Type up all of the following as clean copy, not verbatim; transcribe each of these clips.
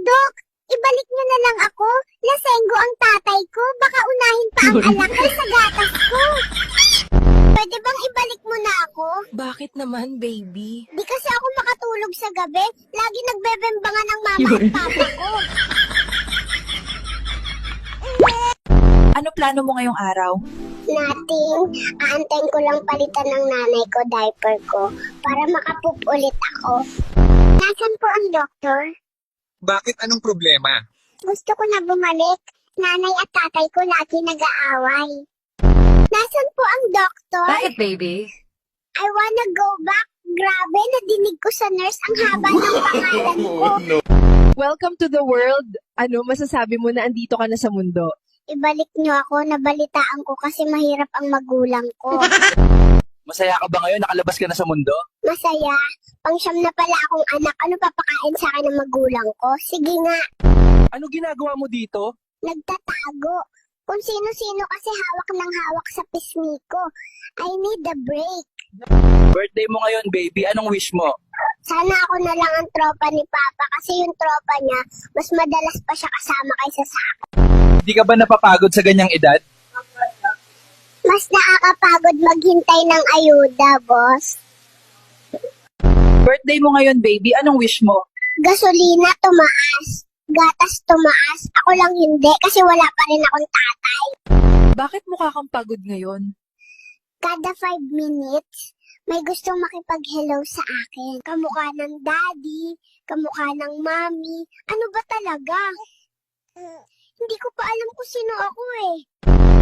Dok, ibalik niyo na lang ako. Lasenggo ang tatay ko. Baka unahin pa ang alakal sa gatas ko. Pwede bang ibalik mo na ako? Bakit naman, baby? Di kasi ako makatulog sa gabi. Lagi nagbebembangan ng mama at papa ko. Ano plano mo ngayong araw? Nothing. Aantayin ko lang palitan ng nanay ko diaper ko para makapoop ulit ako. Nasaan po ang doktor? Bakit anong problema? Gusto ko na bumalik. Nanay at tatay ko lagi nag-aaway. Nasaan po ang doktor? Bakit, baby? I wanna go back. Grabe, nadinig ko sa nurse ang haba ng pangalan ko. Welcome to the world. Ano, masasabi mo na andito ka na sa mundo? Ibalik niyo ako, nabalitaan ko kasi mahirap ang magulang ko. Masaya ka ba ngayon? Nakalabas ka na sa mundo? Masaya. Pangsyam na pala akong anak. Ano papakain sa akin ng magulang ko? Sige nga, Ano ginagawa mo dito? nagtatago. Kung sino-sino kasi hawak ng hawak sa pisngi ko. I need a break. Birthday mo ngayon, baby. Anong wish mo? Sana ako na lang ang tropa ni Papa kasi yung tropa niya, mas madalas pa siya kasama kaysa sa akin. Hindi ka ba napapagod sa ganyang edad? Mas nakakapagod maghintay ng ayuda, boss. Birthday mo ngayon, baby. Anong wish mo? Gasolina tumaas. Gatas tumaas. Ako lang hindi kasi wala pa rin akong tatay. Bakit mukha kang pagod ngayon? Kada 5 minutes, may gustong makipag-hello sa akin. Kamukha ng daddy, kamukha ng mommy. Ano ba talaga? Hindi ko pa alam kung sino ako eh.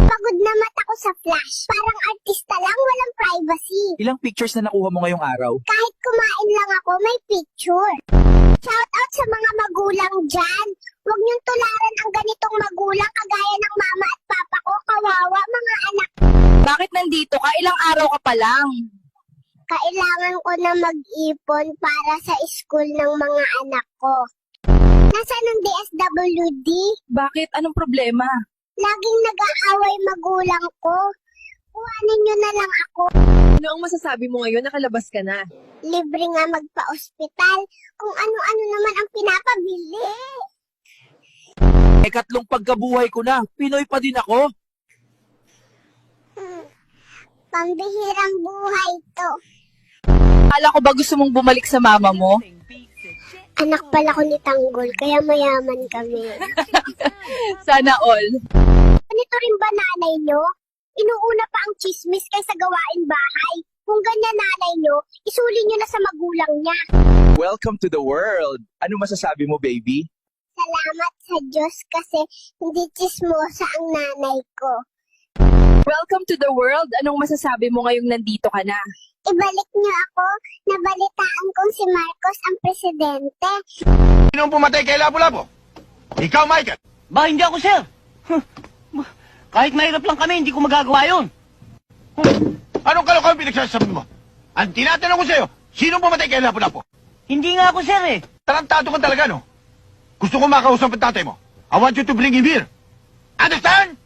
Pagod na mata ko sa flash. Parang artista lang, walang privacy. Ilang pictures na nakuha mo ngayong araw? Kahit kumain lang ako, may picture. Shout out sa mga magulang dyan. Huwag niyong tularan ang ganitong magulang kagaya ng mama at papa ko. Kawawa mga anak. Bakit nandito ka? Ilang araw ka pa lang. Kailangan ko na mag-ipon para sa school ng mga anak ko. Nasaan ang DSWD? Bakit? Anong problema? Laging nag-aaway magulang ko. Kuhanin niyo na lang ako. Ano ang masasabi mo ngayon? Nakalabas ka na. Libre nga magpa-ospital. Kung ano-ano naman ang pinapabili. Ikatlong pagkabuhay ko na. Pinoy pa din ako. Pambihirang buhay to. Akala ko ba gusto mong bumalik sa mama mo? Anak pala ko ni Tanggol, kaya mayaman kami. Sana all. Ganito rin ba nanay nyo? Inuuna pa ang chismis kaysa gawain bahay. Kung ganyan nanay nyo, isuli nyo na sa magulang niya. Welcome to the world. Ano masasabi mo, baby? Salamat sa Diyos kasi hindi chismosa ang nanay ko. Welcome to the world. Anong masasabi mo ngayong nandito ka na? Ibalik niyo ako, nabalitaan kong si Marcos ang presidente. Sino ang pumatay kay Lapu-Lapu? Ikaw, Michael. Ba, hindi ako, sir. Kahit mahirap lang kami, hindi ko magagawa yun. Anong kalokohan pinagsasabi mo? Ang tinatanong ko sa'yo, sino ang pumatay kay Lapu-Lapu? Hindi nga ako, sir, eh. Tarantado ka talaga, no? Gusto ko makausap ang tatay mo. I want you to bring him here. Understand?